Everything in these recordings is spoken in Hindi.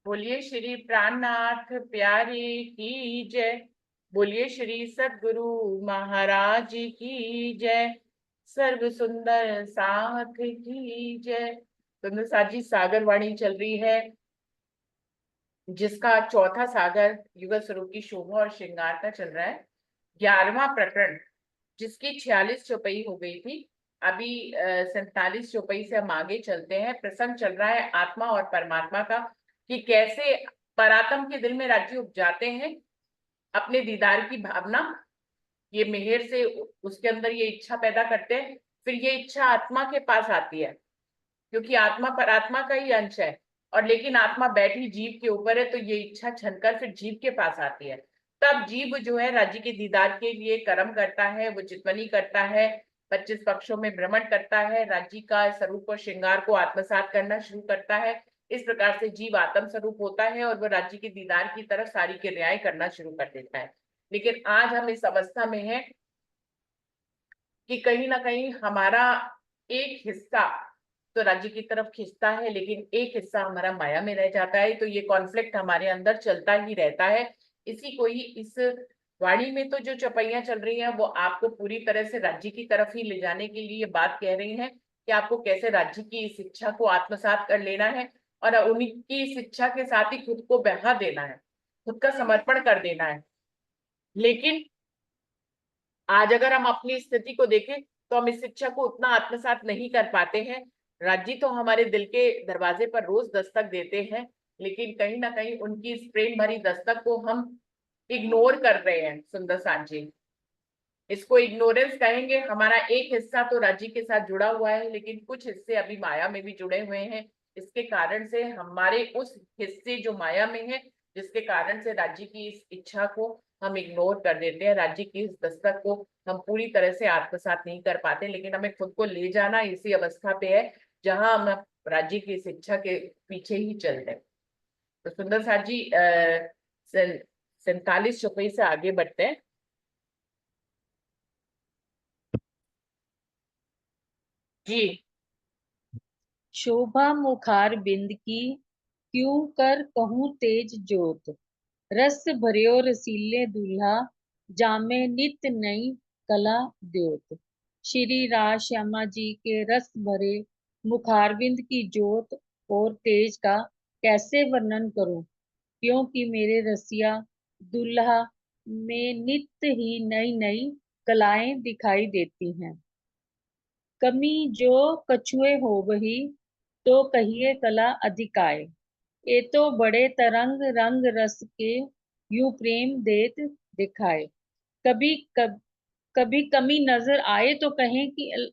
बोलिए श्री प्राणनाथ प्यारे की जय। बोलिए श्री सद्गुरु महाराज की जय। सर्व सुंदर साथ की जय। सुंदर साजी सागर वाणी चल रही है, जिसका चौथा सागर युगल स्वरूप की शोभा और श्रृंगार का चल रहा है। 11वां प्रकरण, जिसकी 46 चौपाई हो गई थी। अभी 47 चौपाई से हम आगे चलते हैं। प्रसंग चल रहा है आत्मा और परमात्मा का, कि कैसे परात्म के दिल में राज्य उपजाते हैं अपने दीदार की भावना, ये मेहर से उसके अंदर ये इच्छा पैदा करते हैं। फिर ये इच्छा आत्मा के पास आती है, क्योंकि आत्मा परात्मा का ही अंश है। और लेकिन आत्मा बैठी जीव के ऊपर है, तो ये इच्छा छनकर फिर जीव के पास आती है। तब जीव जो है राज्य के दीदार के लिए कर्म करता है, वो चितवनी करता है, 25 पक्षों में भ्रमण करता है, राज्य का स्वरूप और श्रृंगार को आत्मसात करना शुरू करता है। इस प्रकार से जीव आत्म स्वरूप होता है और वह राज्य के दीदार की तरफ सारी क्रियाएं करना शुरू कर देता है। लेकिन आज हम इस अवस्था में हैं कि कहीं ना कहीं हमारा एक हिस्सा तो राज्य की तरफ खींचता है, लेकिन एक हिस्सा हमारा माया में रह जाता है। तो ये कॉन्फ्लिक्ट हमारे अंदर चलता ही रहता है। इसी को ही इस वाणी में तो जो चौपाइयां चल रही हैं, वो आपको पूरी तरह से राज्य की तरफ ही ले जाने के लिए बात कह रही हैं कि आपको कैसे राज्य की इस इच्छा को आत्मसात कर लेना है, और उनकी इस इच्छा के साथ ही खुद को बहा देना है, खुद का समर्पण कर देना है। लेकिन आज अगर हम अपनी स्थिति को देखें, तो हम इस शिक्षा को उतना आत्मसात नहीं कर पाते हैं। राज्य तो हमारे दिल के दरवाजे पर रोज दस्तक देते हैं, लेकिन कहीं ना कहीं उनकी इस प्रेम भरी दस्तक को हम इग्नोर कर रहे हैं। सुंदर सांची, इसको इग्नोरेंस कहेंगे। हमारा एक हिस्सा तो राज्य के साथ जुड़ा हुआ है, लेकिन कुछ हिस्से अभी माया में भी जुड़े हुए हैं। इसके कारण से हमारे उस हिस्से जो माया में है, जिसके कारण से राज्य की इस इच्छा को हम इग्नोर कर देते हैं, राज्य की इस दस्तक को हम पूरी तरह से आत्मसात नहीं कर पाते। लेकिन हमें खुद को ले जाना इसी अवस्था पे है, जहां हम राज्य की इस इच्छा के पीछे ही चलते हैं। तो सुंदर साथ जी 47 चौपाई से आगे बढ़ते हैं। जी। शोभा मुखार बिंद की, क्यों कर कहूँ तेज जोत। रस भर्यो रसीले दूल्हा, जामे नित नई कला द्योत। श्री राज श्यामा जी के रस भरे मुखारबिंद की जोत और तेज का कैसे वर्णन करूं, क्योंकि मेरे रसिया दुल्हा में नित ही नई नई कलाएं दिखाई देती हैं। कमी जो कछुए हो वही, तो कहिए कला अधिकाए। ये तो बड़े तरंग रंग रस के, यूं प्रेम देत दिखाए। कभी कभी कमी नजर आए तो कहें कि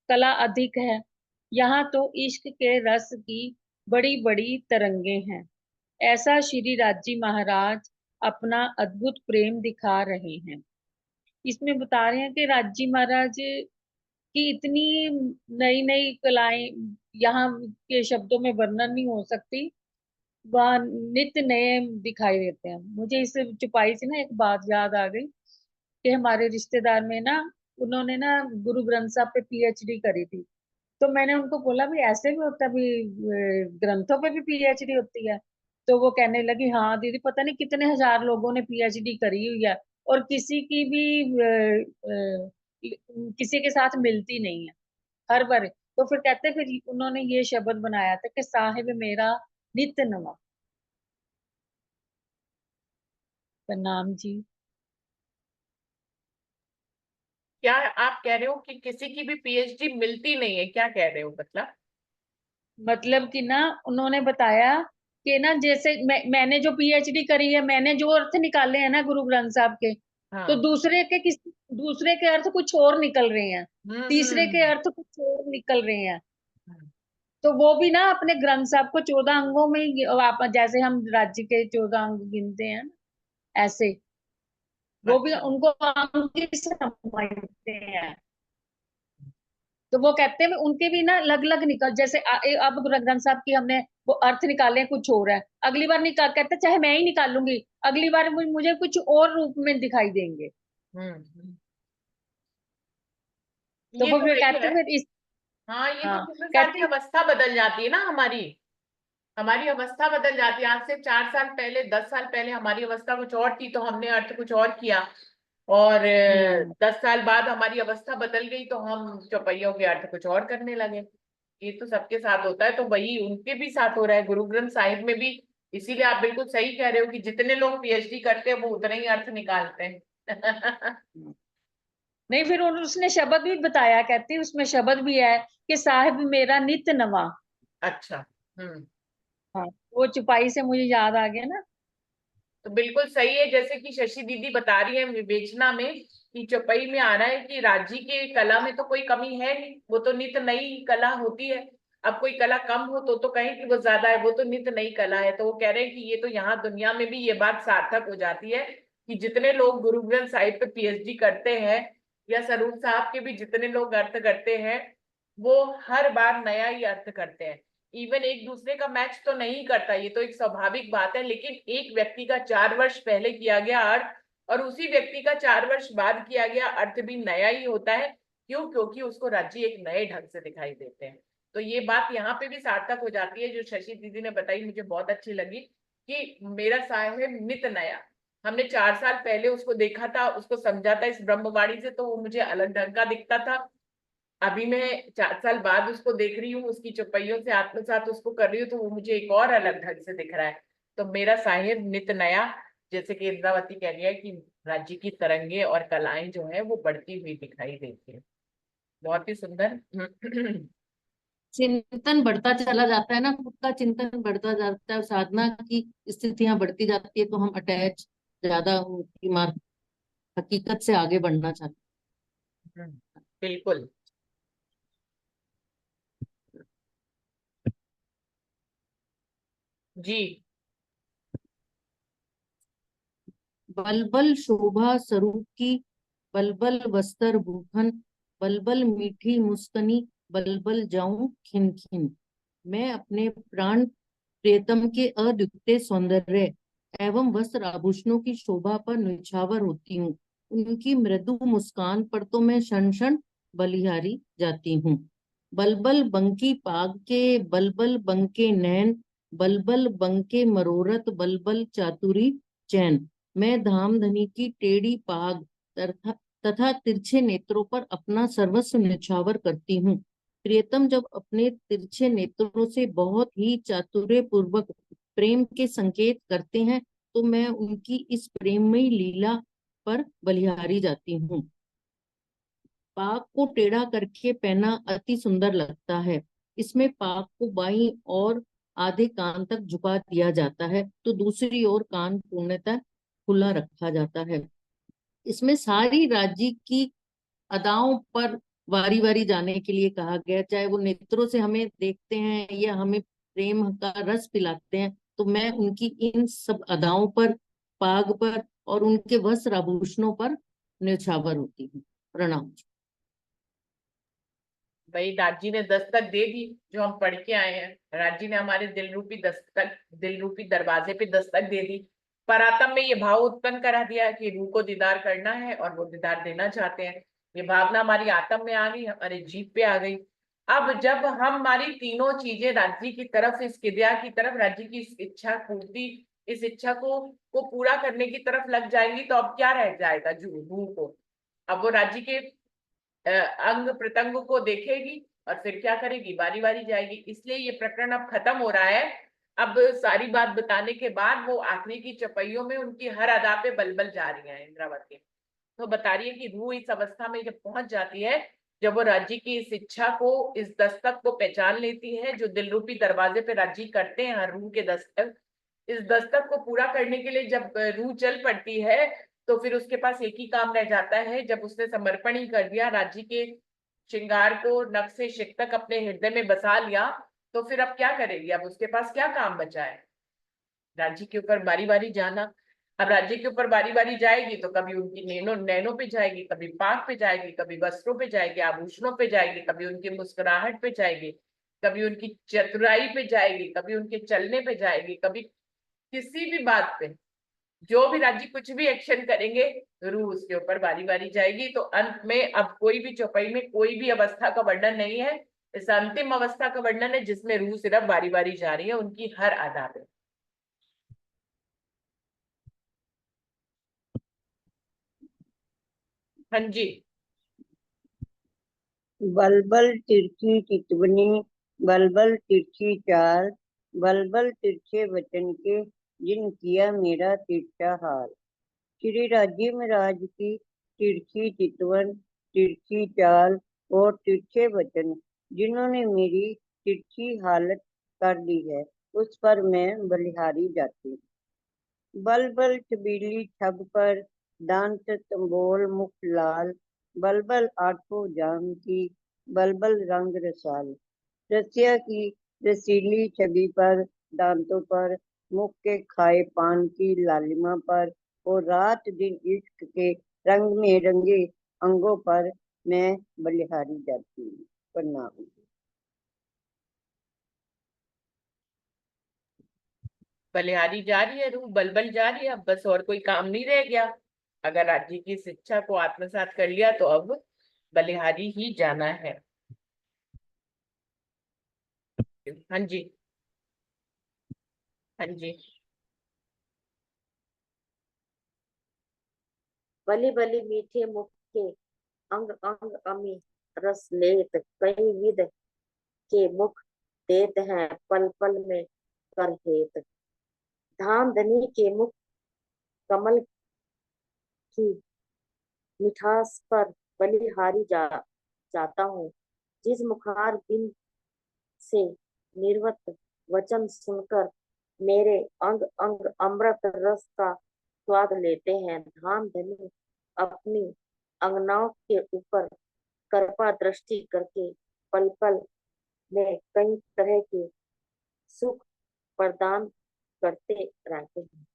कला अधिक है। यहाँ तो इश्क के रस की बड़ी बड़ी तरंगे हैं। ऐसा श्री राजी महाराज अपना अद्भुत प्रेम दिखा रहे हैं। इसमें बता रहे हैं कि राजी महाराज की इतनी नई नई कलाएं यहाँ के शब्दों में वर्णन नहीं हो सकती। वह नित्य नए दिखाई देते हैं। मुझे इस चुपाई से ना एक बात याद आ गई कि हमारे रिश्तेदार में ना, उन्होंने ना गुरु ग्रंथ साहब पे पीएचडी करी थी। तो मैंने उनको बोला भी ऐसे भी होता भी, ग्रंथों पे भी पीएचडी होती है। तो वो कहने लगी, हाँ दीदी, पता नहीं कितने हजार लोगों ने पीएचडी करी हुई है, और किसी की भी किसी के साथ मिलती नहीं है हर बार। तो फिर कहते, फिर उन्होंने ये शब्द बनाया था कि साहिब मेरा नित्य नवा। प्रणाम जी। क्या आप कह रहे हो कि किसी की भी पीएचडी मिलती नहीं है? क्या कह रहे हो मतलब? मतलब कि ना, उन्होंने बताया कि ना, जैसे मैंने जो पीएचडी करी है, मैंने जो अर्थ निकाले हैं ना गुरु ग्रंथ साहब के, तो हाँ। दूसरे के अर्थ कुछ और निकल रहे हैं, तीसरे के हम्म। अर्थ कुछ और निकल रहे हैं। हम्म। तो वो भी ना अपने ग्रंथ साहब को 14 अंगों में ही, आप जैसे हम राज्य के 14 अंग गिनते हैं ना, ऐसे वो भी अच्छा। उनको अंग ही समझते हैं। तो वो कहते हैं उनके भी ना अलग अलग निकल, जैसे अब गुरु ग्रंथ साहब की हमने वो अर्थ निकाले, कुछ हो रहा है, अगली बार निकाल, कहते चाहे मैं ही निकालूंगी, अगली बार मुझे कुछ और रूप में दिखाई देंगे। हम्म। तो ये वो तो फिर है ही कहते है। फिर इस, हाँ, ये तो हाँ कितनी सारी कहते, अवस्था बदल जाती है ना हमारी। हमारी अवस्था बदल जाती है। आज से 4 साल पहले, 10 साल पहले हमारी अवस्था कुछ और थी, तो हमने अर्थ कुछ और किया। और हम्म। 10 साल बाद हमारी अवस्था बदल गई, तो हम चौपइयों के अर्थ कुछ और करने लगे। ये तो सबके साथ होता है, तो वही उनके भी साथ हो रहा है, गुरु ग्रंथ साहिब में भी। इसीलिए आप बिल्कुल सही कह रहे हो कि जितने लोग पीएचडी करते हैं वो उतने ही अर्थ निकालते हैं। नहीं, फिर उसने शब्द भी बताया, कहती उसमें शब्द भी है कि साहिब मेरा नित नवा। अच्छा। हम्म। हाँ, वो चुपाई से मुझे याद आ गया ना। तो बिल्कुल सही है, जैसे कि शशि दीदी बता रही है विवेचना में, कि चौपई में आ रहा है कि राजी के कला में तो कोई कमी है नहीं, वो तो नित नई कला होती है। अब कोई कला कम हो तो कहें कि वो ज्यादा है, वो तो नित नई कला है। तो वो कह रहे हैं कि ये तो यहाँ दुनिया में भी ये बात सार्थक हो जाती है कि जितने लोग गुरु ग्रंथ साहिब पे पीएचडी करते हैं, या स्वरूप साहब के भी जितने लोग अर्थ करते हैं, वो हर बार नया ही अर्थ करते हैं। इवन एक दूसरे का मैच तो नहीं करता, ये तो एक स्वाभाविक बात है, लेकिन एक व्यक्ति का 4 वर्ष पहले किया गया अर्थ और उसी व्यक्ति का 4 वर्ष बाद किया गया अर्थ भी नया ही होता है। क्यों? क्योंकि उसको राज्य एक नए ढंग से दिखाई देते हैं। तो ये बात यहाँ पे भी सार्थक हो जाती है, जो शशि दीदी ने बताई, मुझे बहुत अच्छी लगी कि मेरा साहेब नित नया। हमने 4 साल पहले उसको देखा था, उसको समझा था इस ब्रह्मवाणी से, तो वो मुझे अलग ढंग का दिखता था। अभी मैं 4 साल बाद उसको देख रही हूँ, उसकी चौपाइयों से आत्मसात उसको कर रही हूँ, तो वो मुझे एक और अलग ढंग से दिख रहा है। तो मेरा साहिब नित नया, जैसे कि इंद्रावती कह रही है कि राज्य की तरंगे और कलाएं जो है वो बढ़ती हुई दिखाई देती है। बहुत ही सुंदर। चिंतन बढ़ता चला जाता है ना, खुद का चिंतन बढ़ता जाता है, साधना की स्थितियां बढ़ती जाती है, तो हम अटैच ज्यादा उनकी मार्ग हकीकत से आगे बढ़ना चाहते बिल्कुल। जी। हैं। बलबल शोभा स्वरूप की, बलबल वस्त्र भूषण, बलबल मीठी मुस्कनी, बलबल जाऊं खिन खिन। मैं अपने प्राण प्रियतम के अद्वितीय सौंदर्य एवं वस्त्र आभूषणों की शोभा पर न्यौछावर होती हूँ। उनकी मृदु मुस्कान पर तो मैं क्षण क्षण बलिहारी जाती हूँ। बलबल बंकी पाग के, बलबल बंके नैन, बलबल बंके मनोरथ, बलबल चातुरी चैन। मैं धामधनी की टेढ़ी पाग तथा तथा तिरछे नेत्रों पर अपना सर्वस्व न्यौछावर करती हूँ। प्रियतम जब अपने तिरछे नेत्रों से बहुत ही चातुर्य पूर्वक प्रेम के संकेत करते हैं, तो मैं उनकी इस प्रेममयी लीला पर बलिहारी जाती हूँ। पाक को टेढ़ा करके पहना अति सुंदर लगता है। इसमें पाक को बाईं और आधे कान तक झुका दिया जाता है, तो दूसरी ओर कान पूर्णतः खुला रखा जाता है। इसमें सारी राज्य की अदाओं पर वारी वारी जाने के लिए कहा गया, चाहे वो नेत्रों से हमें देखते हैं या हमें प्रेम का रस पिलाते हैं, तो मैं उनकी इन सब अदाओं पर, पाग पर और उनके वस्त्र आभूषणों पर न्यौछावर होती हूँ। प्रणाम। भाई राजी ने दस्तक दे दी, जो हम पढ़ के आए हैं, राजी ने हमारे दिल रूपी दस्तक, दिल रूपी दरवाजे पे दस्तक दे दी। पर आत्म में ये भाव उत्पन्न करा दिया कि रूह को दीदार करना है और वो दीदार देना चाहते हैं। ये भावना हमारी आत्म में आ गई, हमारे जीभ पे आ गई। अब जब हम हमारी तीनों चीजें राज्य की तरफ, इस क्रिया की तरफ, राज्य की इस इच्छा पूर्ति, इस इच्छा को पूरा करने की तरफ लग जाएंगी, तो अब क्या रह जाएगा जू रूह को? अब वो राज्य के अंग प्रत्यंग को देखेगी और फिर क्या करेगी? बारी बारी जाएगी। इसलिए ये प्रकरण अब खत्म हो रहा है। अब सारी बात बताने के बाद वो आखिरी की चौपाइयों में उनकी हर अदा पे बलबल जा रही है इंद्रावती। तो बता रही है कि रूह इस अवस्था में जब पहुंच जाती है, जब वो राज्य की इस इच्छा को, इस दस्तक को पहचान लेती है, जो दिल रूपी दरवाजे पे राज्य करते हैं हर रूह के दस्तक, इस दस्तक को पूरा करने के लिए जब रूह चल पड़ती है, तो फिर उसके पास एक ही काम रह जाता है। जब उसने समर्पण ही कर दिया, राज्य के श्रृंगार को नख से शिख तक अपने हृदय में बसा लिया, तो फिर अब क्या करेगी? अब उसके पास क्या काम बचा है? राज्य के ऊपर बारी बारी जाना। अब राज्य के ऊपर बारी बारी जाएगी तो कभी उनकी नैनों नैनों पे जाएगी, कभी पाक पे जाएगी, कभी वस्त्रों पे जाएगी, आभूषणों पे जाएगी, कभी उनकी मुस्कुराहट पे जाएगी, कभी उनकी चतुराई पे जाएगी, कभी उनके चलने पे जाएगी, कभी किसी भी बात पे, जो भी राज्य कुछ भी एक्शन करेंगे, रूह उसके ऊपर बारी बारी जाएगी। तो अंत में अब कोई भी चौपाई में कोई भी अवस्था का वर्णन नहीं है, इस अंतिम अवस्था का वर्णन है जिसमें रूह सिर्फ बारी बारी जा रही है उनकी हर अदा पे। हाँ जी। बलबल तिरछी चितवनी, बलबल तिरछी चाल, बलबल तिरछे वचन के, जिन किया मेरा तिरछा हाल। श्री राज्य में राज की तिरछी चितवन, तिरछी चाल और तिरछे वचन जिन्होंने मेरी तिरछी हालत कर दी है, उस पर मैं बलिहारी जाती। बल बल छबीली छब पर, दांत तंबोल मुख लाल, बलबल आठों जाम की, बलबल रंग रसाल। रसिया की रसीली छवि पर, दांतों पर, मुख के खाए पान की लालिमा पर, और रात दिन इश्क के रंग में रंगे अंगों पर मैं बलिहारी जाती हूँ। प्रणाम। बलिहारी जा रही है रूह, बलबल जा रही है, अब बस और कोई काम नहीं रह गया। अगर राज्य की शिक्षा को आत्मसात कर लिया तो अब बलिहारी ही जाना है। हाँ जी। हाँ जी। बलि बलि मीठे मुख के, अंग अंग अमी रस लेत, कई विध के मुख देत हैं पल पल में कर हेत। धाम धनी के मुख कमल की मिठास पर बलिहारी जाता हूँ। जिस मुखार बिंद से निर्वत वचन सुनकर मेरे अंग अंग अमृत रस का स्वाद लेते हैं। धाम धनी अपनी अंगनाओं के ऊपर कृपा दृष्टि करके पल पल में कई तरह के सुख प्रदान करते रहते हैं।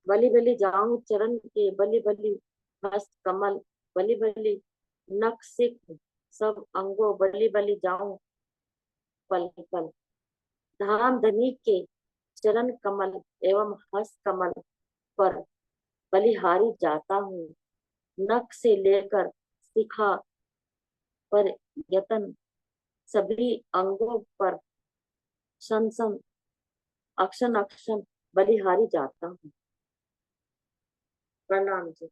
बलि बलि जाऊं चरण के, बलि बलि हस्त कमल, बलि बलि नख सिख सब अंगों, बलि बलि जाऊं पल पल। धाम धनी के चरण कमल एवं हस्त कमल पर बलिहारी जाता हूँ। नख से लेकर शिखा पर यतन सभी अंगों पर सन सन अक्षन अक्षन बलिहारी जाता हूँ। प्रणाम जी।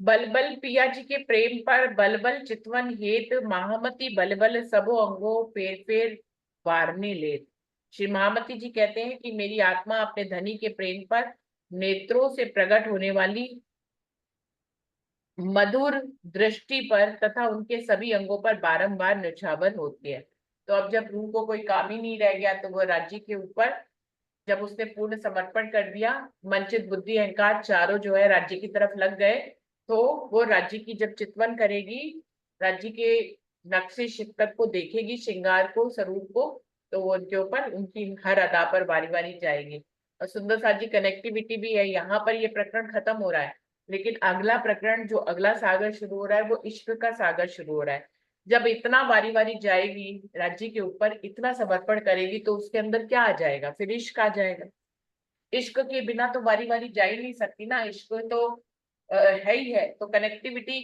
बलबल पिया जी के प्रेम पर, बलबल चितवन हेत, महामती बलबल सबो अंगो फेर फेर वारने लेत। श्री महामती जी कहते हैं कि मेरी आत्मा अपने धनी के प्रेम पर नेत्रों से प्रकट होने वाली मधुर दृष्टि पर तथा उनके सभी अंगों पर बारंबार न्यौछावर होती है। तो अब जब रूह को कोई काम ही नहीं रह गया तो वह राज्य के ऊपर जब उसने पूर्ण समर्पण कर दिया, मनचित बुद्धि अहंकार चारों जो है राज्य की तरफ लग गए, तो वो राज्य की जब चितवन करेगी, राज्य के नक्शे शिकत को देखेगी, श्रृंगार को, स्वरूप को, तो वो उनके ऊपर उनकी हर अदा पर बारी बारी जाएगी। और सुंदर साजी कनेक्टिविटी भी है। यहाँ पर ये प्रकरण खत्म हो रहा है, लेकिन अगला प्रकरण जो अगला सागर शुरू हो रहा है वो इश्क का सागर शुरू हो रहा है। जब इतना बारी बारी जाएगी राज्य के ऊपर, इतना समर्पण करेगी, तो उसके अंदर क्या आ जाएगा? फिर इश्क आ जाएगा। इश्क के बिना तो बारी बारी जा ही नहीं सकती ना, इश्क तो है ही है। तो कनेक्टिविटी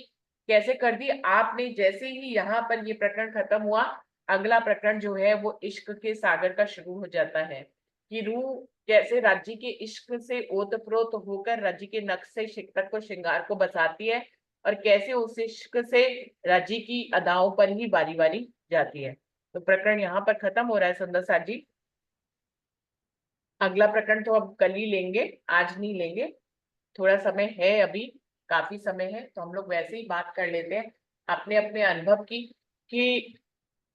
कैसे कर दी आपने? जैसे ही यहाँ पर ये प्रकरण खत्म हुआ, अगला प्रकरण जो है वो इश्क के सागर का शुरू हो जाता है कि रूह कैसे राज्य के इश्क से ओतप्रोत होकर राज्य के नक्श से शिकत को, श्रृंगार को बसाती है, और कैसे उस इश्क से राज्य की अदाओं पर ही बारी बारी जाती है। तो प्रकरण यहाँ पर खत्म हो रहा है सुंदर साथ जी। अगला प्रकरण तो अब कल ही लेंगे, आज नहीं लेंगे। थोड़ा समय है अभी, काफी समय है, तो हम लोग वैसे ही बात कर लेते हैं अपने अपने अनुभव की, कि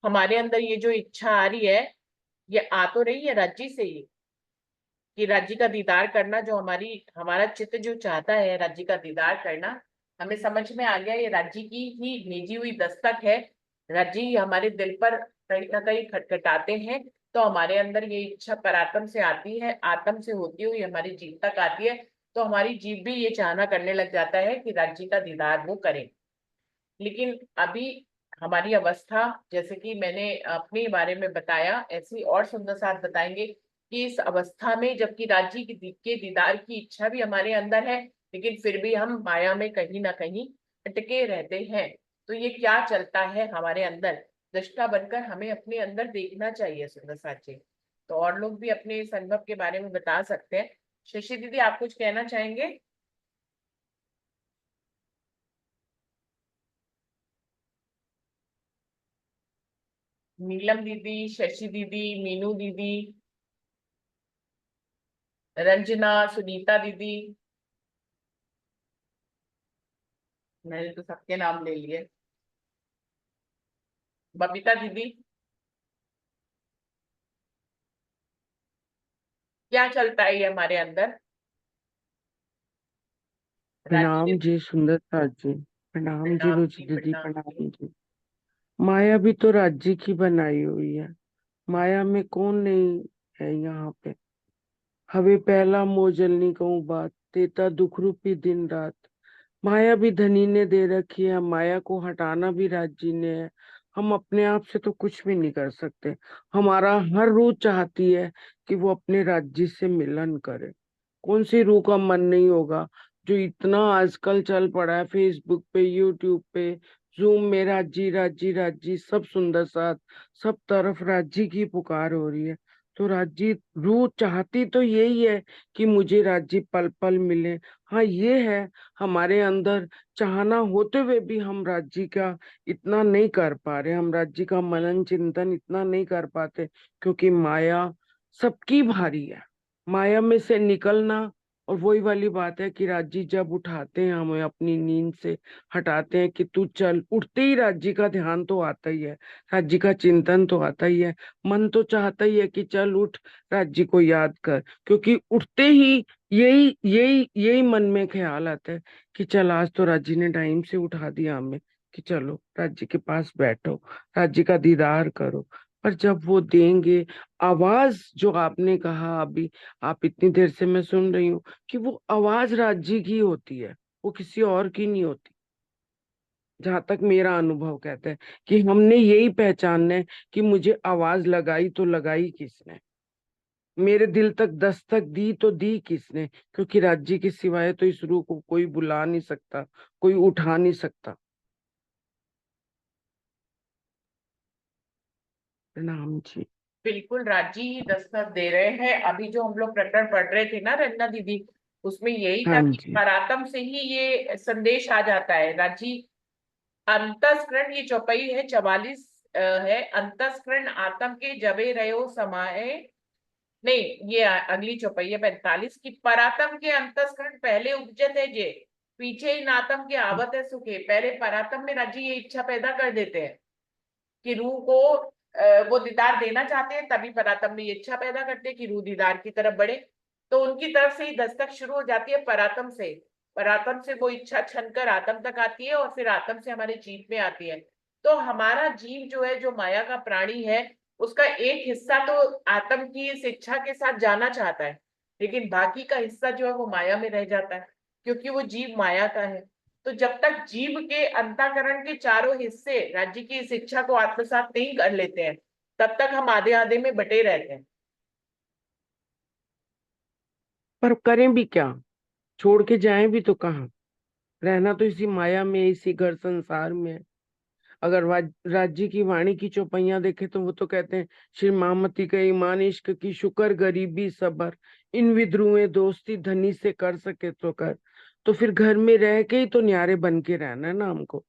हमारे अंदर ये जो इच्छा आ रही है, ये आ तो रही है राज्य से ही, कि राज्य का दीदार करना, जो हमारा चित्त जो चाहता है राज्य का दीदार करना, हमें समझ में आ गया ये राज्य की ही भेजी हुई दस्तक है। राज्य ही हमारे दिल पर कहीं ना कहीं खटखटाते हैं, तो हमारे अंदर ये इच्छा परात्म से आती है, आत्म से होती हुई हमारी जीव तक आती है। तो हमारी जीव भी ये चाहना करने लग जाता है कि राज्य का दीदार वो करें। लेकिन अभी हमारी अवस्था, जैसे कि मैंने अपने बारे में बताया, ऐसी और सुंदर साथ बताएंगे कि इस अवस्था में जबकि के दीदार की इच्छा भी हमारे अंदर है, लेकिन फिर भी हम माया में कहीं ना कहीं अटके रहते हैं। तो ये क्या चलता है हमारे अंदर, दृष्टा बनकर हमें अपने अंदर देखना चाहिए सुंदर साथी। तो और लोग भी अपने इस अनुभव के बारे में बता सकते हैं। शशि दीदी, आप कुछ कहना चाहेंगे? नीलम दीदी, शशि दीदी, मीनू दीदी, रंजना, सुनीता दीदी, मैंने तो सबके नाम ले लिए। बबीता दीदी, क्या चलता है ये हमारे अंदर? राजी प्रणाम दीदी, जी सुंदरता जी। प्रणाम जी प्रणाम रुचि जी, दीदी, प्रणाम जी। प्रणाम जी। माया भी तो राज्य की बनाई हुई है। माया में कौन नहीं है यहाँ पे। हवे पहला मोजलनी कहूँ बात, देता दुख रूपी दिन रात। माया भी धनी ने दे रखी है, माया को हटाना भी राज्य ने है। हम अपने आप से तो कुछ भी नहीं कर सकते। हमारा हर रूह चाहती है कि वो अपने राज्य से मिलन करे। कौन सी रूह का मन नहीं होगा, जो इतना आजकल चल पड़ा है फेसबुक पे, यूट्यूब पे, जूम में राज्य राज्य राज्य, सब सुंदर साथ, सब तरफ राज्य की पुकार हो रही है। तो राज्य रूह चाहती तो यही है कि मुझे राज्य पल पल मिले। हाँ ये है, हमारे अंदर चाहना होते हुए भी हम राज्य का इतना नहीं कर पा रहे, हम राज्य का मनन चिंतन इतना नहीं कर पाते, क्योंकि माया सबकी भारी है। माया में से निकलना, और वही वाली बात है कि राज्य जब उठाते हैं हमें अपनी नींद से, हटाते हैं कि तू चल, उठते ही राज्य का ध्यान तो आता ही है, राज्य का चिंतन तो आता ही है। मन तो चाहता ही है कि चल उठ, राज्य को याद कर, क्योंकि उठते ही यही यही यही मन में ख्याल आता है कि चल आज तो राज्य ने टाइम से उठा दिया हमें, कि चलो राज्य के पास बैठो, राज्य का दीदार करो। पर जब वो देंगे, आवाज जो आपने कहा अभी, आप इतनी देर से मैं सुन रही हूँ कि वो आवाज राज्य की होती है, वो किसी और की नहीं होती। जहां तक मेरा अनुभव कहता है कि हमने यही पहचानना है कि मुझे आवाज लगाई तो लगाई किसने, मेरे दिल तक दस्तक दी तो दी किसने, क्योंकि राज्य के सिवाय तो इस रूह को कोई बुला नहीं सकता, कोई उठा नहीं सकता। प्रणाम जी। बिल्कुल, राजी ही दस्तक दे रहे हैं। अभी जो हम लोग प्रकरण पढ़ रहे थे ना रंजना दीदी, उसमें यही हाँ था कि जी। परातम से ही ये संदेश आ जाता है। राजी अंतस्करण, ये चौपाई है 44 है। अंतस्करण आत्म के जबे रहो समाये, नहीं ये अगली चौपाई है 45 की। परातम के अंतस्करण पहले उपजत है जे, पीछे ही नातम के आवत है सुखे। पहले परातम में राजी ये इच्छा पैदा कर देते हैं कि रूह को वो दीदार देना चाहते हैं, तभी परातम में ये इच्छा पैदा करते हैं कि रूह दीदार की तरफ बढ़े। तो उनकी तरफ से ही दस्तक शुरू हो जाती है परातम से। परातम से वो इच्छा छनकर आत्म तक आती है, और फिर आत्म से हमारे जीव में आती है। तो हमारा जीव जो है, जो माया का प्राणी है, उसका एक हिस्सा तो आत्म की इस इच्छा के साथ जाना चाहता है, लेकिन बाकी का हिस्सा जो है वो माया में रह जाता है, क्योंकि वो जीव माया का है। तो जब तक जीव के अंतःकरण के चारों हिस्से राज्य की इस इच्छा को आत्मसात नहीं कर लेते हैं, तब तक हम आधे आधे में बटे रहते हैं। पर करें भी क्या, छोड़ के जाएं भी तो कहाँ, रहना तो इसी माया में, इसी घर संसार में है। अगर राज्य की वाणी की चौपाइयां देखे तो वो तो कहते हैं, श्री महामती का ईमान इश्क की शुक्र गरीबी सबर, इन विद्रुएं दोस्ती धनी से कर सके तो कर। तो फिर घर में रह के ही तो न्यारे बन के रहना है ना हमको,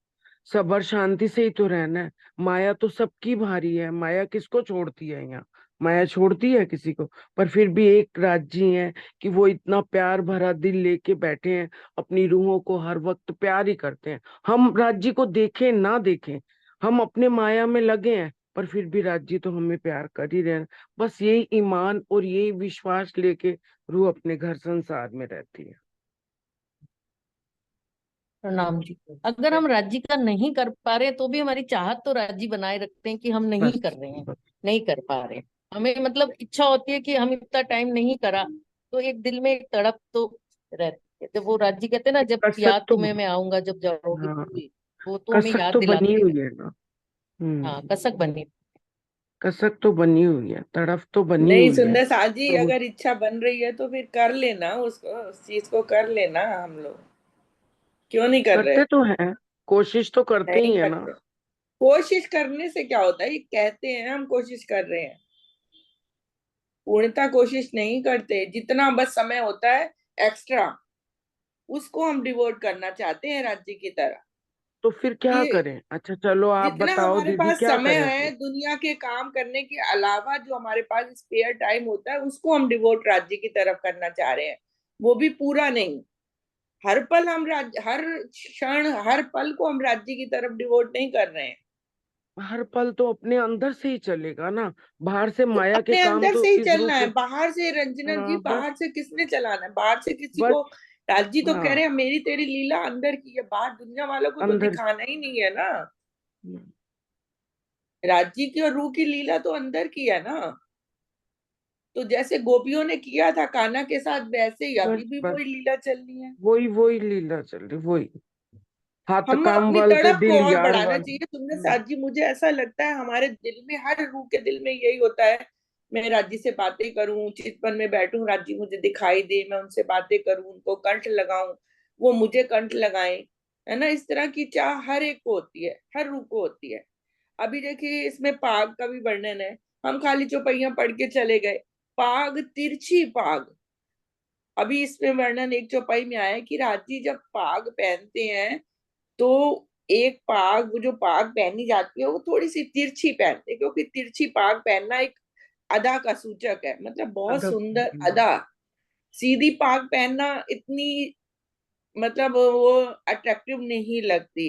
सबर शांति से ही तो रहना है। माया तो सबकी भारी है, माया किसको छोड़ती है यहाँ, माया छोड़ती है किसी को। पर फिर भी एक राज्य है कि वो इतना प्यार भरा दिल लेके बैठे हैं, अपनी रूहों को हर वक्त प्यार ही करते हैं। हम राज्य को देखें ना देखें, हम अपने माया में लगे हैं, पर फिर भी राज्य तो हमें प्यार कर ही रहे हैं। बस यही ईमान और यही विश्वास लेके रूह अपने घर संसार में रहती है। प्रणाम जी। अगर हम राज्य का नहीं कर पा रहे तो भी हमारी चाहत तो राज्य बनाए रखते हैं कि हम नहीं कर बस रहे हैं, बस। नहीं कर पा रहे। हमें मतलब इच्छा होती है कि हम इतना टाइम नहीं करा, तो एक दिल में एक तड़प तो रहती है। जब वो राज्य कहते हैं ना, जब कसक याद तो, तुम्हें मैं आऊंगा जब जाओगी हाँ, पूरी, वो तो हमें कसक याद तो बनी दिलाते हुई हैं। है ना। हाँ, हम्म। कसक बनी। कसक तो बनी हुई है, तड़फ तो बनी नहीं हुई है। सुंदर साथ जी, तो अगर इच्छा बन रही है तो फिर कर लेना उसको, उस चीज को कर लेना। हम लोग क्यों नहीं कर रहे? करते तो हैं, कोशिश तो करते नहीं ही है ना। करते। कोशिश करने से क्या होता है, ये कहते हैं हम कोशिश कर रहे हैं, पूर्णतः कोशिश नहीं करते। जितना बस समय होता है एक्स्ट्रा, उसको हम डिवोट करना चाहते हैं राज्य की तरह। तो फिर क्या कि करें? अच्छा चलो आप जितना बताओ हमारे दीदी, पास क्या समय करें है फिर? दुनिया के काम करने के अलावा, जो हमारे पास स्पेयर टाइम होता है, उसको हम डिवोट राज्य की तरफ करना चाह रहे हैं। वो भी पूरा नहीं, हर पल हम राज्य, हर क्षण, हर पल को हम राज्य की तरफ डिवोट नहीं कर रहे हैं। हर पल तो अपने अंदर से ही चलेगा ना, बाहर से तो माया के अपने काम अंदर तो से ही इस चलना रूप है, में। बाहर से रंजना जी, हाँ बस। बाहर से किसने चलाना है? बाहर से किसी बस। को, राज जी तो कह हाँ रहे हैं मेरी तेरी लीला अंदर की है, बाहर दुनिया वालों को तो अंदर। दिखाना ही नहीं है ना। राज जी की और रूह की लीला तो अंदर की है ना। तो जैसे गोपियों ने किया था कान्हा के साथ, वैसे ही अभी बस भी बस, वही लीला चलनी है। वही वही लीला चल रही, वही हाथ हम काम अपनी वाल से तड़प को दिल और यार बढ़ाना वाल। चाहिए। तुमने साथ जी, मुझे ऐसा लगता है हमारे दिल में, हर रूह के दिल में यही होता है, मैं राजी से बातें करूं, चितवन में बैठूं, राजी मुझे दिखाई दे, मैं उनसे बातें करूं, उनको कंठ लगाऊं, वो मुझे कंठ लगाएं। है ना? इस तरह की चाह हर एक को होती है, हर रूह को होती है। अभी देखिए इसमें पाग का भी वर्णन है, हम खाली चौपाइयां पढ़ के चले गए। पाग, तिरछी पाग। अभी इसमें वर्णन एक चौपाई में आया है कि राजी जब पाग पहनते हैं, तो एक पाग, वो जो पाग पहनी जाती है, वो थोड़ी सी तिरछी पहनते हैं, क्योंकि तिरछी पाग पहनना एक अदा का सूचक है, मतलब बहुत अदब। सुंदर अदा। सीधी पाग पहनना इतनी, मतलब वो अट्रैक्टिव नहीं लगती,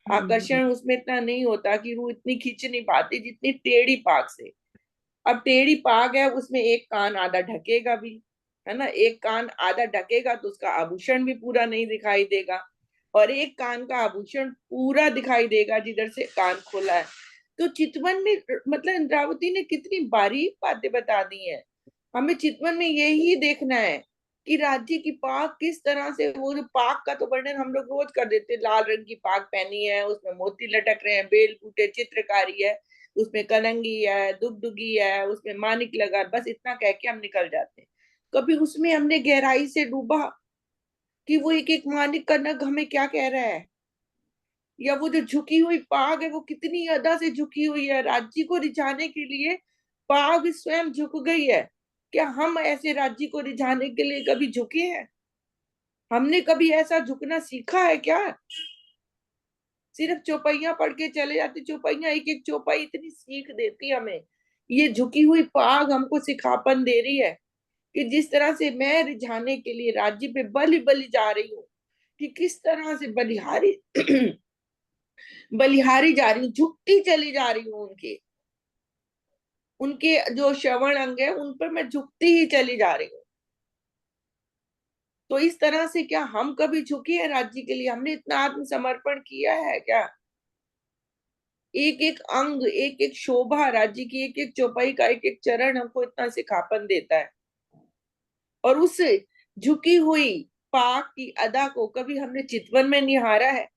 हम्म। आकर्षण उसमें इतना नहीं होता, कि वो इतनी खींच नहीं पाती जितनी टेढ़ी पाग से। अब टेढ़ी पाग है, उसमें एक कान आधा ढकेगा भी, है ना? एक कान आधा ढकेगा तो उसका आभूषण भी पूरा नहीं दिखाई देगा, और एक कान का आभूषण पूरा दिखाई देगा जिधर से कान खोला है। तो चितवन में, मतलब इंद्रावती ने कितनी बारीक बातें बता दी हैं। हमें चितवन में यही देखना है कि राज्य की पाग किस तरह से, वो जो पाग का तो वर्णन हम लोग रोज कर देते, लाल रंग की पाग पहनी है, उसमें मोती लटक रहे हैं, बेल बूटे, चित्रकारी है, उसमें कलंगी है, दुगदुगी है, उसमें मानिक लगा, बस इतना कह के हम निकल जाते हैं। कभी उसमें हमने गहराई से डूबा कि वो एक एक मानिक का नग हमें क्या कह रहा है, या वो जो झुकी हुई पाग है वो कितनी अदा से झुकी हुई है राज्य को रिझाने के लिए। पाग स्वयं झुक गई है। क्या हम ऐसे राज्य को रिझाने के लिए कभी झुके हैं? हमने कभी ऐसा झुकना सीखा है क्या? सिर्फ चौपाइयां पढ़ के चले जाते, चौपाइयां, एक एक चौपाई इतनी सीख देती हमें। ये झुकी हुई पाग हमको सिखापन दे रही है कि जिस तरह से मैं रिझाने के लिए राज्य पे बलि बलि जा रही हूँ, कि किस तरह से बलिहारी बलिहारी जा रही हूँ, झुकती चली जा रही हूँ, उनके उनके जो श्रवण अंग है उन पर मैं झुकती ही चली जा रही हूँ। तो इस तरह से क्या हम कभी झुके हैं राज्य के लिए? हमने इतना आत्मसमर्पण किया है क्या? एक एक अंग, एक एक शोभा, राज्य की एक एक चौपाई का एक एक चरण हमको इतना सिखापन देता है। और उस झुकी हुई पाक की अदा को कभी हमने चितवन में निहारा है?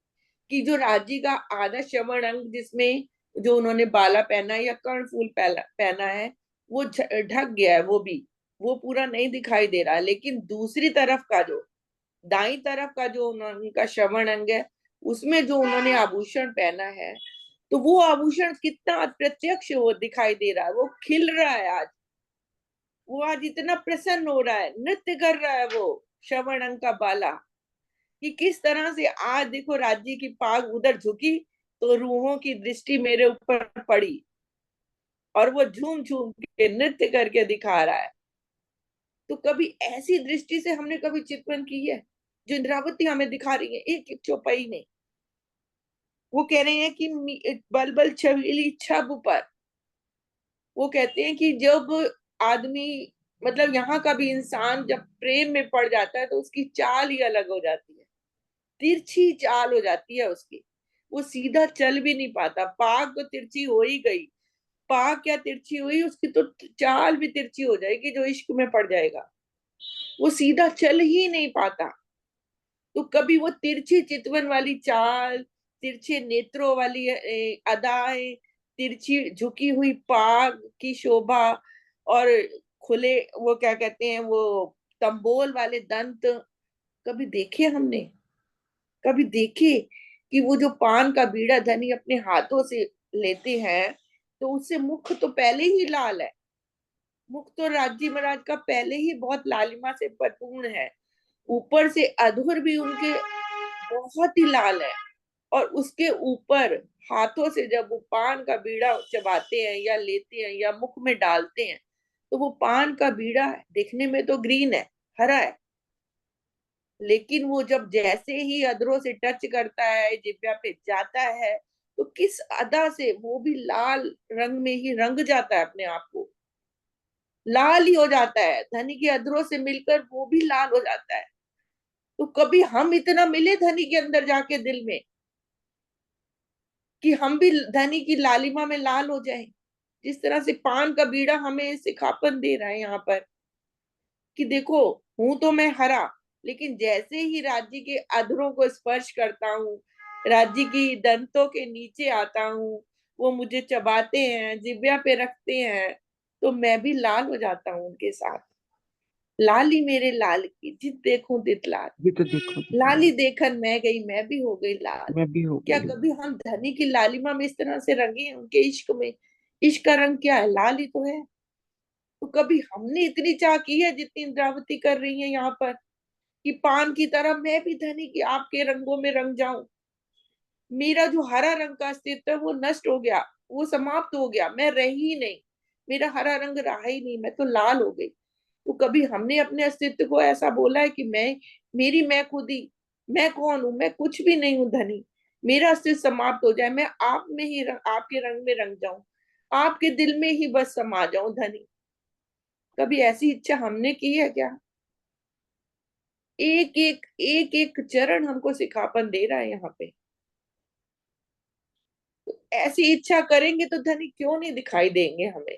कि जो राज्य का आधा श्रवण अंग, जिसमें जो उन्होंने बाला पहना है या कर्णफूल पहना है, वो ढक गया है, वो भी, वो पूरा नहीं दिखाई दे रहा है। लेकिन दूसरी तरफ का जो, दाई तरफ का जो उनका श्रवण अंग है, उसमें जो उन्होंने आभूषण पहना है, तो वो आभूषण कितना अप्रत्यक्ष वो दिखाई दे रहा है, वो खिल रहा है आज। वो आज इतना प्रसन्न हो रहा है, नृत्य कर रहा है वो श्रवण अंग का बाला, कि किस तरह से आज देखो राज्य की पाग उधर झुकी, तो रूहों की दृष्टि मेरे ऊपर पड़ी, और वो झूम झूम के नृत्य करके दिखा रहा है। तो कभी ऐसी दृष्टि से हमने कभी चित्रण की है जो इंद्रावती हमें दिखा रही है एक एक चौपाई में? वो कह रहे हैं कि बल बल छबीली छब पर, वो कहते हैं कि जब आदमी, मतलब यहाँ का भी इंसान जब प्रेम में पड़ जाता है, तो उसकी चाल ही अलग हो जाती है, तिरछी चाल हो जाती है उसकी, वो सीधा चल भी नहीं पाता। पाग तो तिरछी हो ही गई, पाग क्या तिरछी हुई, उसकी तो चाल भी तिरछी हो जाएगी, जो इश्क में पड़ जाएगा वो सीधा चल ही नहीं पाता। तो कभी वो तिरछी चितवन वाली चाल, तिरछे नेत्रों वाली अदाएं, तिरछी झुकी हुई पाग की शोभा, और खुले, वो क्या कहते हैं, वो तंबोल वाले दंत, कभी देखे हमने? कभी देखे? कि वो जो पान का बीड़ा धनी अपने हाथों से लेते हैं, तो उससे मुख तो पहले ही लाल है। मुख तो राजी महाराज का पहले ही बहुत लालिमा से परिपूर्ण है, ऊपर से अधूर भी उनके बहुत ही लाल है। और उसके ऊपर हाथों से जब वो पान का बीड़ा चबाते हैं या लेते हैं या मुख में डालते हैं, तो वो पान का बीड़ा दिखने में तो ग्रीन है, हरा है, लेकिन वो जब जैसे ही अधरों से टच करता है, जिब्या पे जाता है, तो किस अदा से वो भी लाल रंग में ही रंग जाता है, अपने आप को लाल ही हो जाता है, धनी के अधरों से मिलकर वो भी लाल हो जाता है। तो कभी हम इतना मिले धनी के अंदर जाके दिल में कि हम भी धनी की लालिमा में लाल हो जाएं। जिस तरह से पान का बीड़ा हमें सिखापन दे रहा है यहाँ पर कि देखो, हूं तो मैं हरा, लेकिन जैसे ही राज्य के अधरों को स्पर्श करता हूँ, राज्य की दंतों के नीचे आता हूँ, वो मुझे चबाते हैं, जिब्या पे रखते हैं, तो मैं भी लाल हो जाता हूँ उनके साथ। लाली मेरे लाल की जित देखूं तित लाल, ये तो देखो दिखला, लाली देखन मैं गई मैं भी हो गई लाल। मैं भी हो क्या गई हूँ। कभी हम धनी की लालिमा में इस तरह से रंगे हैं उनके इश्क में? इश्क का रंग क्या है? लाल ही तो है। तो कभी हमने इतनी चाह की है जितनी इंद्रावती कर रही है यहाँ पर, कि पान की तरह मैं भी धनी की आपके रंगों में रंग जाऊं। मेरा जो हरा रंग का अस्तित्व है वो नष्ट हो गया, वो समाप्त हो गया, मैं रही ही नहीं, मेरा हरा रंग रहा ही नहीं, मैं तो लाल हो गई। तो कभी हमने अपने अस्तित्व को ऐसा बोला है कि मैं खुद ही, मैं कौन हूं? मैं कुछ भी नहीं हूं धनी, मेरा अस्तित्व समाप्त हो जाए, मैं आप में ही आपके रंग में रंग जाऊं, आपके दिल में ही बस समा जाऊं धनी। कभी ऐसी इच्छा हमने की है क्या? एक एक चरण हमको सिखापन दे रहा है यहाँ पे। ऐसी इच्छा करेंगे तो धनी क्यों नहीं दिखाई देंगे हमें?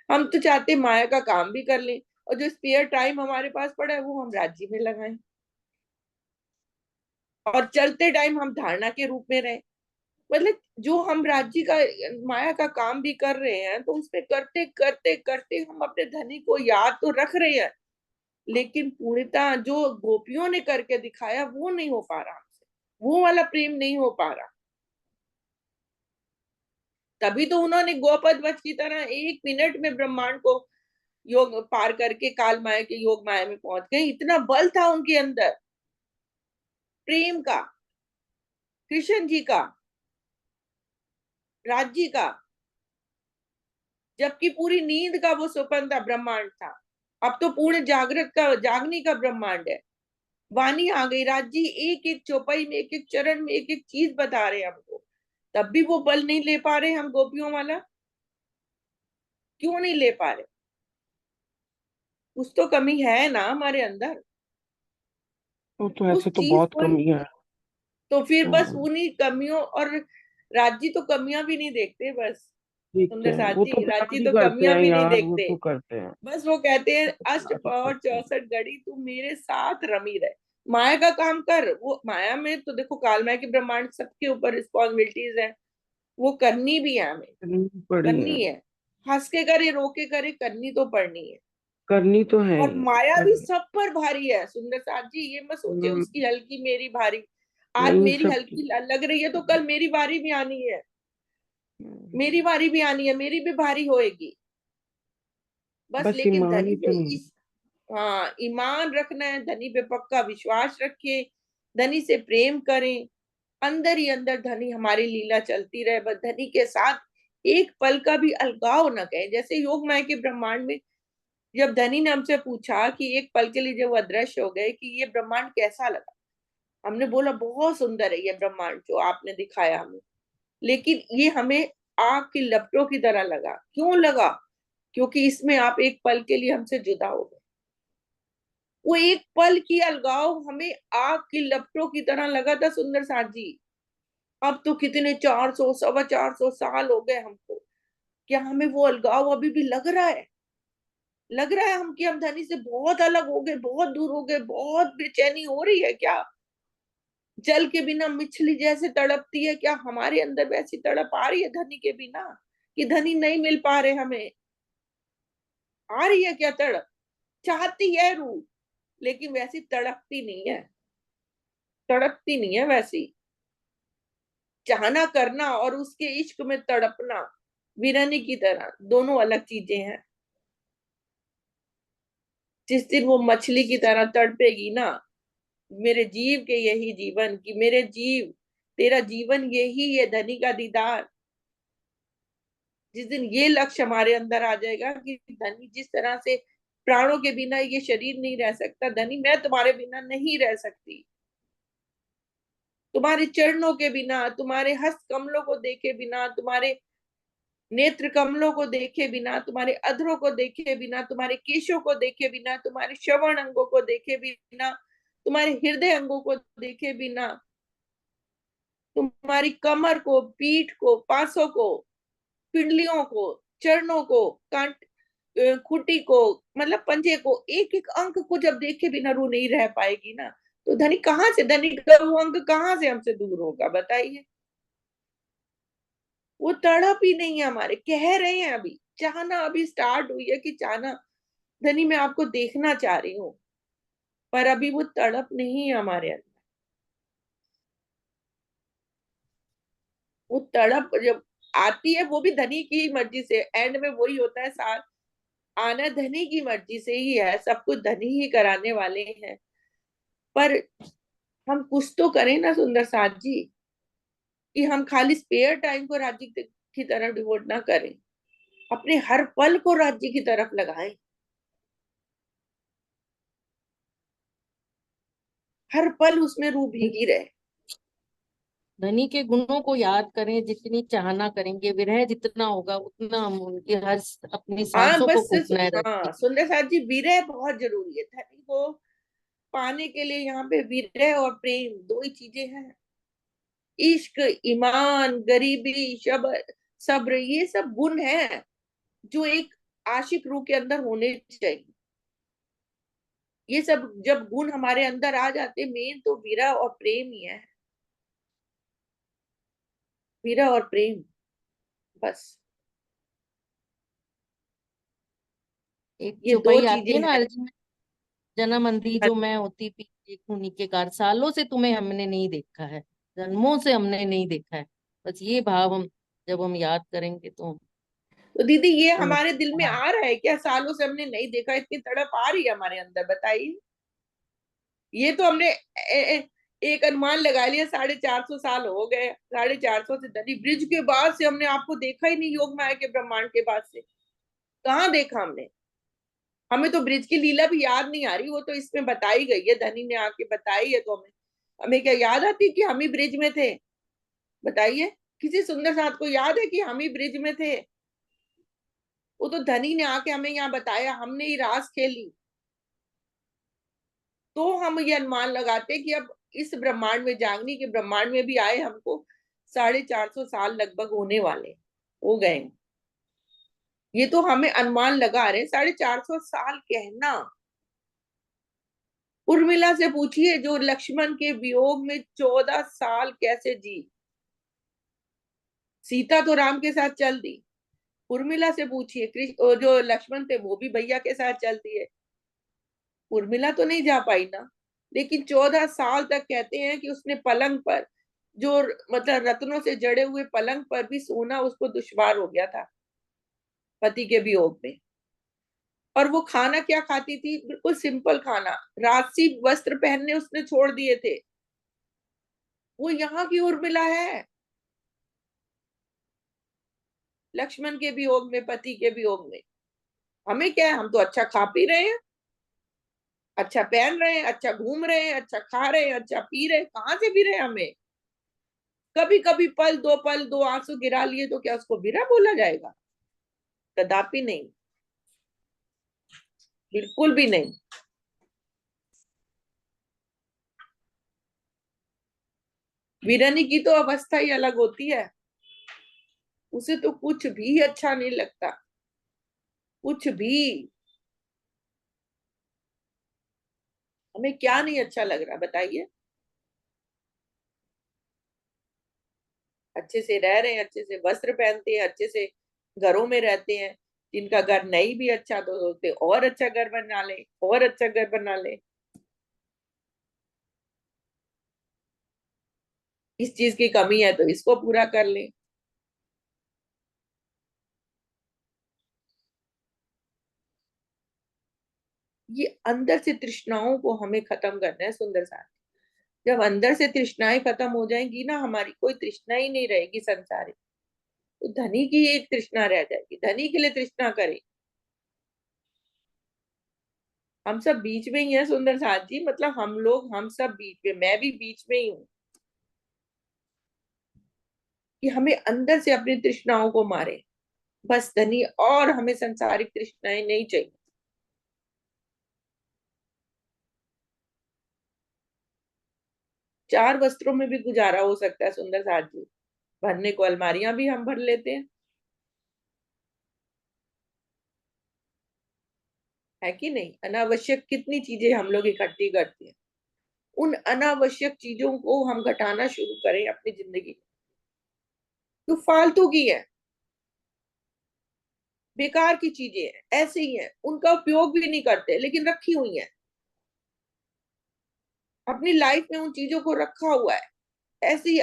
हम तो चाहते माया का काम भी कर लें, और जो स्पेयर टाइम हमारे पास पड़ा है वो हम राज्य में लगाएं, और चलते टाइम हम धारणा के रूप में रहें। मतलब जो हम राज्य का, माया का काम भी कर रहे हैं, तो उसमें करते करते करते हम अपने धनी को याद तो रख रहे हैं, लेकिन पूर्णता जो गोपियों ने करके दिखाया वो नहीं हो पा रहा हमसे, वो वाला प्रेम नहीं हो पा रहा। तभी तो उन्होंने गोपद वच की तरह 1 मिनट में ब्रह्मांड को योग पार करके काल माया के योग माया में पहुंच गए। इतना बल था उनके अंदर, प्रेम का, कृष्ण जी का, राज्य का, जबकि पूरी नींद का वो स्वप्न था, ब्रह्मांड था। अब तो पूर्ण जागृत का, जागने का ब्रह्मांड है। वाणी आ गई, राज्य एक एक चौपाई में, एक एक चरण में एक एक चीज बता रहे हैं हमको। तब भी वो बल नहीं ले पा रहे हम गोपियों वाला। क्यों नहीं ले पा रहे? कुछ तो कमी है ना हमारे अंदर। वो तो उस ऐसे तो चीज बहुत को, कमियां है। तो फिर बस हाँ, उन्हीं कमियों, और राज्य तो कमियां भी नहीं देखते बस। देखते सुंदर हैं, साथ वो तो जी, प्यार राज्य भी तो करते कमियां हैं भी नहीं यार, वो देखते। तो करते हैं, बस वो कहते हैं वो तो अष्ट प्यार भी पौर करते हैं। 64 घड़ी तू मेरे साथ रमी रहे। माया का काम कर। वो माया में तो देखो, काल माया के ब्रह्मांड सबके ऊपर रिस्पॉन्सिबिलिटीज है, वो करनी भी है हमें, करनी पड़ी है, करनी है। हंस के करे रो के करे, करनी तो पड़नी है। करनी तो है और ही माया भी करनी। सब पर भारी है सुंदर साथ जी, ये मत सोचे हम्म, उसकी हल्की मेरी भारी। आज नहीं मेरी सबकी। हल्की लग रही है तो कल मेरी बारी भी आनी है, हम्म, मेरी बारी भी आनी है, मेरी भी भारी होएगी। बस बस लेकिन ईमान धनी ही पे तो नहीं। इस, हाँ, ईमान रखना है, धनी पे पक्का विश्वास रखिए, धनी से प्रेम करें, अंदर ही अंदर धनी हमारी लीला चलती रहे, बस धनी के साथ एक पल का भी अलगाव न कहें। जैसे योग माया के ब्रह्मांड में जब धनी ने हमसे पूछा कि एक पल के लिए जब वो अदृश्य हो गए, कि ये ब्रह्मांड कैसा लगा, हमने बोला बहुत सुंदर है ये ब्रह्मांड जो आपने दिखाया हमें, लेकिन ये हमें आग की लपटों की तरह लगा। क्यों लगा? क्योंकि इसमें आप एक पल के लिए हमसे जुदा हो गए। वो एक पल की अलगाव हमें आग की लपटों की तरह लगा था सुंदर साथ जी। अब तो कितने 400 425 साल हो गए हमको, क्या हमें वो अलगाव अभी भी लग रहा है? लग रहा है हम कि हम धनी से बहुत अलग हो गए, बहुत दूर हो गए, बहुत बेचैनी हो रही है क्या? जल के बिना मछली जैसे तड़पती है, क्या हमारे अंदर वैसी तड़प आ रही है धनी के बिना, कि धनी नहीं मिल पा रहे हमें? आ रही है क्या तड़प? चाहती है रूह, लेकिन वैसी तड़पती नहीं है, तड़पती नहीं है वैसी। चाहना करना और उसके इश्क में तड़पना वीरानी की तरह दोनों अलग चीजें हैं। जिस दिन वो मछली की तरह तड़पेगी ना, मेरे जीव के यही जीवन की, मेरे जीव तेरा जीवन यही है धनी का दीदार, जिस दिन ये लक्ष्य हमारे अंदर आ जाएगा कि धनी जिस तरह से प्राणों के बिना ये शरीर नहीं रह सकता, धनी मैं तुम्हारे बिना नहीं रह सकती, तुम्हारे चरणों के बिना, तुम्हारे हस्त कमलों को देखे बिना, तुम्हारे नेत्र कमलों को देखे बिना, तुम्हारे अधरों को देखे बिना, तुम्हारे केशों को देखे बिना, तुम्हारे श्रवण अंगों को देखे बिना, तुम्हारे हृदय अंगों को देखे बिना, तुम्हारी कमर को, पीठ को, पांसों को, पिंडलियों को, चरणों को, कांट खूंटी को, मतलब पंजे को, एक एक अंक को जब देखे बिना रूह नहीं रह पाएगी ना, तो धनी कहाँ से, धनी का वो अंक कहाँ से हमसे दूर होगा बताइए। वो तड़प ही नहीं है हमारे, कह रहे हैं अभी चाहना अभी स्टार्ट हुई है कि चाहना धनी मैं आपको देखना चाह रही हूँ, पर अभी वो तड़प नहीं है हमारे अंदर। वो तड़प जब आती है वो भी धनी की मर्जी से, एंड में वही होता है, साथ आना धनी की मर्जी से ही है, सब कुछ धनी ही कराने वाले हैं। पर हम कुछ तो करें ना सुंदर साथ जी, कि हम खाली स्पेयर टाइम को राज्य की तरफ डिवोट ना करें, अपने हर पल को राज्य की तरफ लगाएं, हर पल उसमें रूह भीगी रहे। धनी के गुणों को याद करें, जितनी चाहना करेंगे, विरह जितना होगा उतना हम उनकी हर अपनी हाँ सांसों को बस फूकना है रखती। हाँ सुंदर साथ जी, विरह बहुत जरूरी है, धनी को पाने के लिए यहाँ पे विरह और प्रेम दो ही चीजें हैं। इश्क, ईमान, गरीबी, सब्र, सब्र ये सब गुण हैं जो एक आशिक रूह के अंदर होने चाहिए। ये सब जब गुण हमारे अंदर आ जाते, मेन तो विरह और प्रेम ही है, विरह और प्रेम, बस एक ये दो चौपाई आती है चीजें ना हैं। अर्जुन में, जन्म अंधी जो मैं होती पी देखूं नीके कार, सालों से तुम्हें हमने नहीं देखा है, जन्मों से हमने नहीं देखा है। बस ये भाव हम जब हम याद करेंगे तो दीदी ये तो हमारे दिल में हाँ। आ रहा है क्या, सालों से हमने नहीं देखा, इतनी तड़प आ रही है हमारे अंदर बताइए। ये तो हमने एक अनुमान लगा लिया, 450 साल हो गए, 450 से धनी ब्रिज के बाद से हमने आपको देखा ही नहीं, योग माया के ब्रह्मांड के बाद से कहाँ देखा हमने। हमें तो ब्रिज की लीला भी याद नहीं आ रही, वो तो इसमें बताई गई है, धनी ने आके बताई है, तो हमें हमें क्या याद आती कि हम ही ब्रिज में थे बताइए। किसी सुंदर साथ को याद है कि हम ही ब्रिज में थे? वो तो धनी ने आके हमें यहाँ बताया, हमने ही रास खेली, तो हम ये अनुमान लगाते कि अब इस ब्रह्मांड में, जागनी के ब्रह्मांड में भी आए हमको 450 साल लगभग होने वाले हो गए। ये तो हमें अनुमान लगा रहे 450 साल कहना। उर्मिला से पूछिए जो लक्ष्मण के वियोग में 14 साल कैसे जी, सीता तो राम के साथ चल दी, उर्मिला से पूछिए कृष्ण जो लक्ष्मण थे वो भी भैया के साथ चल दिए, उर्मिला तो नहीं जा पाई ना। लेकिन 14 साल तक कहते हैं कि उसने पलंग पर, जो मतलब रत्नों से जड़े हुए पलंग पर भी सोना उसको दुश्वार हो गया था पति के वियोग में। और वो खाना क्या खाती थी, बिल्कुल सिंपल खाना, राजसी वस्त्र पहनने उसने छोड़ दिए थे। वो यहाँ की उर्मिला है, लक्ष्मण के वियोग में, पति के वियोग में। हमें क्या है, हम तो अच्छा खा पी रहे हैं, अच्छा पहन रहे हैं, अच्छा घूम रहे हैं, अच्छा खा रहे हैं, अच्छा पी रहे हैं, कहाँ से भी रहे हमें। कभी कभी पल दो आंसू गिरा लिए तो क्या उसको बिरा बोला जाएगा? कदापि नहीं, बिल्कुल भी नहीं। वीरानी की तो अवस्था ही अलग होती है, उसे तो कुछ भी अच्छा नहीं लगता, कुछ भी। हमें क्या नहीं अच्छा लग रहा बताइए। अच्छे से रह रहे हैं, अच्छे से वस्त्र पहनते हैं, अच्छे से घरों में रहते हैं, जिनका घर नहीं भी अच्छा तो सोचते और अच्छा घर बना ले, और अच्छा घर बना ले। इस चीज की कमी है तो इसको पूरा कर लें। ये अंदर से तृष्णाओं को हमें खत्म करना है सुंदर साथी। जब अंदर से तृष्णाएं खत्म हो जाएंगी ना, हमारी कोई तृष्णा ही नहीं रहेगी संसारिक, तो धनी की एक तृष्णा रह जाएगी, धनी के लिए तृष्णा करें। हम सब बीच में ही है सुंदर साथ जी, मतलब हम लोग, हम सब बीच में, मैं भी बीच में ही हूँ, कि हमें अंदर से अपनी तृष्णाओं को मारे बस धनी, और हमें संसारिक तृष्णाएं नहीं चाहिए। चार वस्त्रों में भी गुजारा हो सकता है सुंदर साथ जी, भरने को अलमारियां भी हम भर लेते हैं, है कि नहीं। अनावश्यक कितनी चीजें हम लोग इकट्ठी करते हैं, उन अनावश्यक चीजों को हम घटाना शुरू करें अपनी जिंदगी में, जो फालतू की है, बेकार की चीजें हैं, ऐसे ही हैं, उनका उपयोग भी नहीं करते लेकिन रखी हुई हैं, अपनी लाइफ में उन चीजों को रखा हुआ है, ऐसी